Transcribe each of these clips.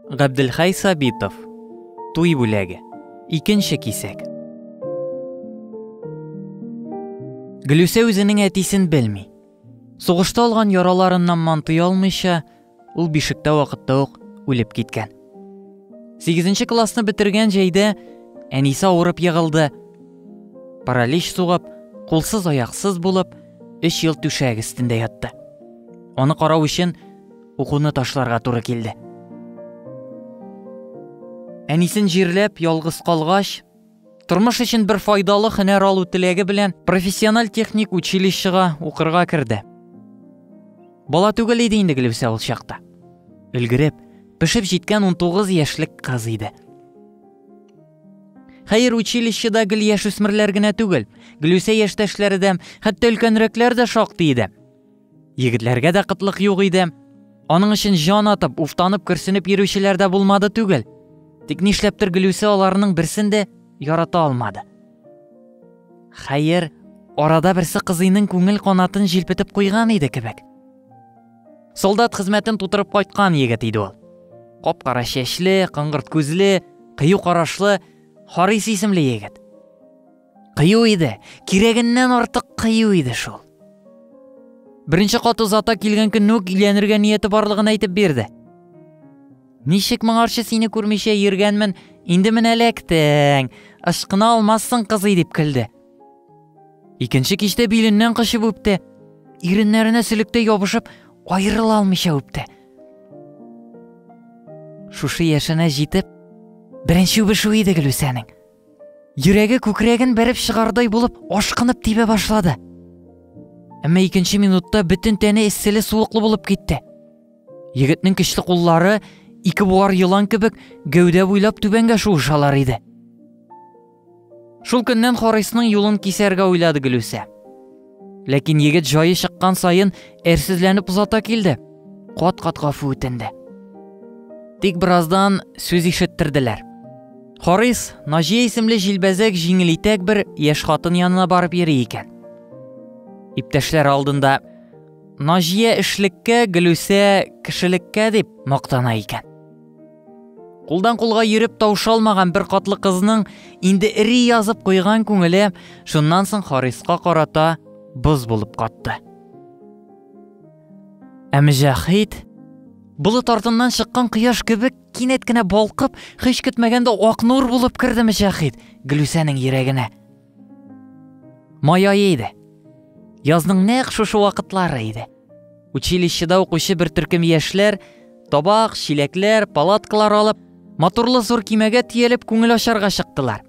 Ғабділхай Сабитов. Туй бүләге. Икенче кисәк. Гөлүсә үзенең әтисен белми. Сугышта алган яраларыннан мантый алмыйча, ул бишектә вакытта ук үлеп киткән. 8нче классны бетергән җәйдә әнисе авырып егылды. Паралич сугып, кулсыз аяксыз булып, 3 ел түшәк өстендә ятты. Аны карау өчен укуны ташларга туры килде. Әнисен җирләп ялгыз калгач, тормыш өчен бер файдалы һөнәр алу теләге белән профессиональ техник училищега укырга керде. Бала түгел иде инде Гөлүсә ул чакта. Өлгереп, пешеп җиткән 19 яшьлек кыз иде. Хәер, училищеда гел яшүсмерләр генә түгел, Гөлүсә яшьтәшләре дә, хәтта өлкәнрәкләр дә шактый иде. Егетләргә дә кытлык юк иде. Аның өчен җан атып, уфтанып көрсенеп йөрүчеләр дә булмады түгел. Тик нишләптер Гөлүсә аларның берсен дә ярата алмады. Хәер, арада берсе кызыйның күңел канатын җилпетеп куйган иде кебек. Солдат хезмәтен тутырып кайткан егет иде ул. Кап-кара чәчле, кыңгырт күзле, кыю карашлы Харис исемле егет. Кыю иде, кирәгеннән артык кыю иде шул. Беренче кат узата килгән көнне үк өйләнергә нияте барлыгын әйтеп бирде. Ничек моңарчы сине күрмичә йөргәнмен, инде менә эләктең, ышкына алмассың кызый дип көлде. Икенче кичтә биленнән кычып үпте, иреннәренә сөлектә ябышып, аерыла алмыйча үпте. Шушы яшенә җитеп, беренче үбешү иде Гөлүсәнең. Йөрәге күкрәген бәреп чыгардай булып, ашкынып тибә башлады. Әмма икенче минутта бөтен тәне эсселе суыклы булып китте. Егетнең көчле куллары ике буар йылан кебек гәүдә буйлап түбәнгә шуышалар иде. Шул көннән Харисның юлын кисәргә уйлады Гөлүсә. Ләкин егет җае чыккан саен әрсезләнеп узата килде. Кат-кат гафу үтенде. Тик бераздан сүз ишеттерделәр. Харис Наҗия исемле җилбәзәк җиңел итәк бер яшь хатын янына барып йөри икән. Иптәшләр алдында Наҗия эшлеккә, Гөлүсә кешелеккә дип мактана икән. Кулдан кулга йөреп таушалмаган бер катлы кызның инде ири язып куйган күңеле шуннан соң Хариска карата боз булып катты. Ә Мөҗәһит булыт артыннан чыккан кояш кебек кинәт кенә балкып, һич көтмәгәндә ак нур булып керде Мөҗәһит Гөлүсәнең йөрәгенә. Май ае иде. Язның нәкъ шушы вакытлары иде. Училищеда укучы бер төркем яшьләр табак, чиләкләр, палаткалар алып, матурлы зур кимәгә тиелеп күңел ачарга чыктылар.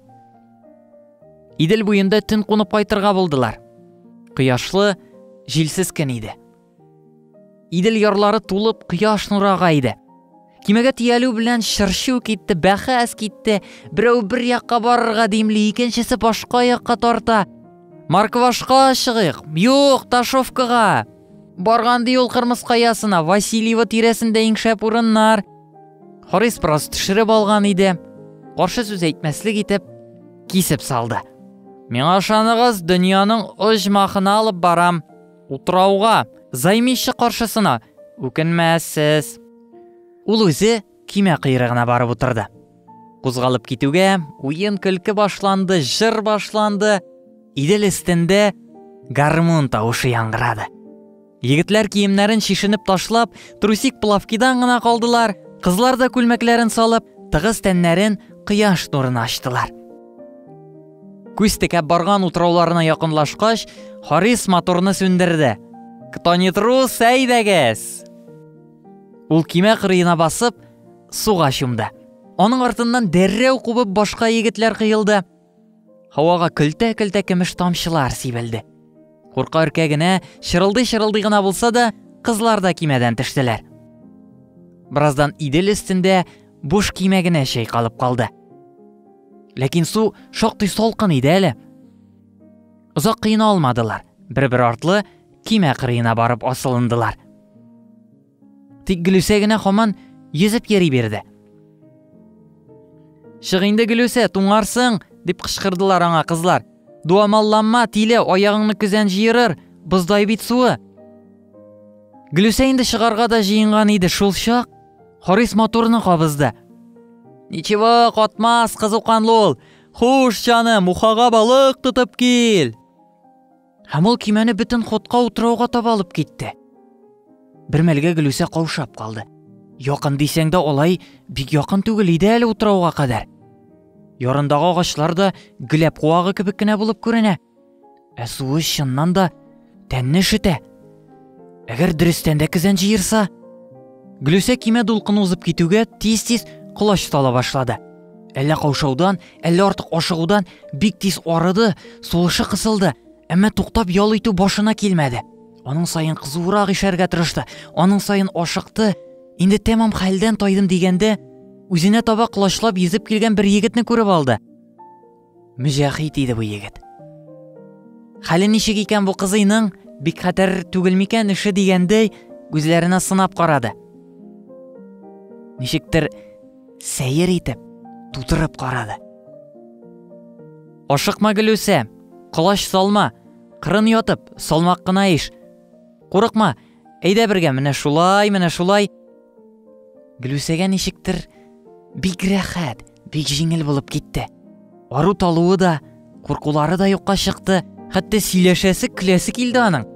Идел буенда төн кунып кайтырга булдылар. Кояшлы, җилсез көн иде. Идел ярлары тулып кояш нурага иде. Кимәгә тиялү белән шыршу китте, бәхәс китте. Берәү бер якка барырга димли, икенчесе башка якка тарта. Марквашка чыгыйк, юк, Ташовкага. Барганды юл Кырмыз каясына, Васильева тирәсендә иң шәп урыннар. Харис бераз төшереп алган иде. Каршы сүз әйтмәслек итеп кисеп салды. Миңа ышаныгыз, дөньяның оҗмахына алып барам. Утрауга, займичы каршысына. Үкенмәссез. Ул үзе кимә кыйрыгына барып утырды. Кузгалып китүгә, уен көлке башланды, җыр башланды. Идел өстендә гармун тавышы яңгырады. Егетләр киемнәрен шишенеп ташлап, трусик плавкидан гына калдылар. Кызлар да күлмәкләрен салып, тыгыз тәннәрен кояш нурына ачтылар. Күз текәп барган утрауларына якынлашкач, Харис моторны сүндерде. Кто не трус, әйдәгез. Ул кимә кырыена басып, суга чумды. Аның артыннан дәррәү кубып башка егетләр кыйылды. Һавага көлтә-көлтә көмеш тамчылар сибелде. Курка-өркә генә, чырылдый-чырылдый гына булса да, кызлар да кимәдән төштеләр. Бераздан идел өстендә буш кимә генә чайкалып калды. Ләкин су шактый салкын иде әле. Озак кыйна алмадылар. Бер-бер артлы кимә кырыена барып асылындылар. Тик Гөлүсә генә һаман йөзеп йөри бирде. Чык инде Гөлүсә, туңарсың, дип кычкырдылар аңа кызлар. Дуамалланма, тиле, аягыңны көзән җыерыр, боздай бит суы. Гөлүсә инде чыгарга да җыенган иде, шул чак Харис моторны кабызды. Ничего, катмас, кызыкканлы ул. Хуш, җаным, ухага балык тотып кил. Һәм ул көймәне бөтен ходка утрауга таба алып китте. Бер мәлгә Гөлүсә каушап калды. Якын дисәң дә алай бик якын түгел иде әле утрауга кадәр. Ярындагы агачлар да геләп куагы кебек кенә булып күренә. Суы чыннан да тәнне шитә. Әгәр дөрестән дә кизән җыерса, Гөлүсә кимә дулкын узып китүгә тиз-тиз колач сала башлады. Әллә каушаудан, әллә артык ашыгудан бик тиз арыды, сулышы кысылды, әмма туктап ял итү башына килмәде. Аның сайын кызурак ишәргә тырышты, аның сайын ашыкты. Инде тәмам хәлдән тайдым дигәндә, үзенә таба кылачлап йөзеп килгән бер егетне күреп алды. Мөҗәһит иде бу егет. Хәле ничек икән бу кызыйның, бик хәтәр түгел микән эше дигәндәй, күзләренә сынап карады. Ничектер сәер итеп, тутырып карады. Ашыкма, Гөлүсә, кылач салма, кырын ятып, салмак кына иш. Курыкма, әйдә бергә, менә шулай. Гөлүсәгә ничектер бик рәхәт, бик җиңел булып китте. Ару талуы да, куркулары да юкка чыкты, хәтта сөйләшәсе, көләсе килде аның.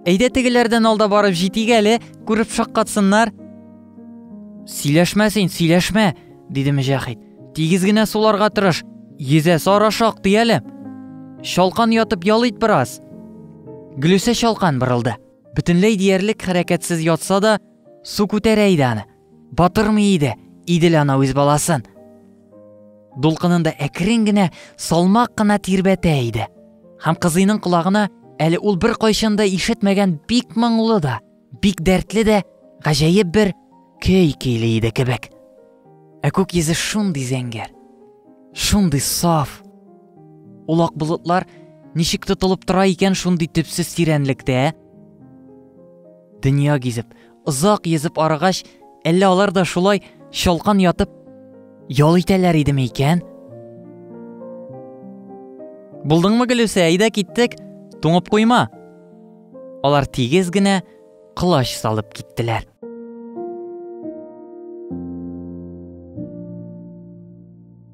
Әйдә тегеләрдән алда барып җитик әле, күреп шаккатсыннар. Сөйләшмә син, сөйләшмә, диде Мөҗәһит. Тигез генә суларга тырыш, йөзә сара шактый әле. Шалкан ятып ял ит бераз. Гөлүсә шалкан борылды. Бөтенләй диярлек хәрәкәтсез ятса да, су күтәрә иде аны. Батырмый иде, Идел ана үз баласын. Дулкынында әкрен генә, салмак кына тирбәтә иде. Һәм кызыйның колагына әле ул бер кайчанда ишетмәгән бик моңлы да, бик дәртле дә, гаҗәеп бер көй көйле иде кебек. Күк йөзе шундый зәңгәр, шундый саф. Ул ак болытлар ничек тотылып тора икән шундый төпсез тирәнлектә? Дөнья гизеп, озак йөзеп арыгач, әллә алар да шулай шалкан ятып ял итәләр идеме икән? Булдыңмы, Гөлүсә, әйдә киттек, туңып куйма. Алар тигез генә кылач салып киттеләр.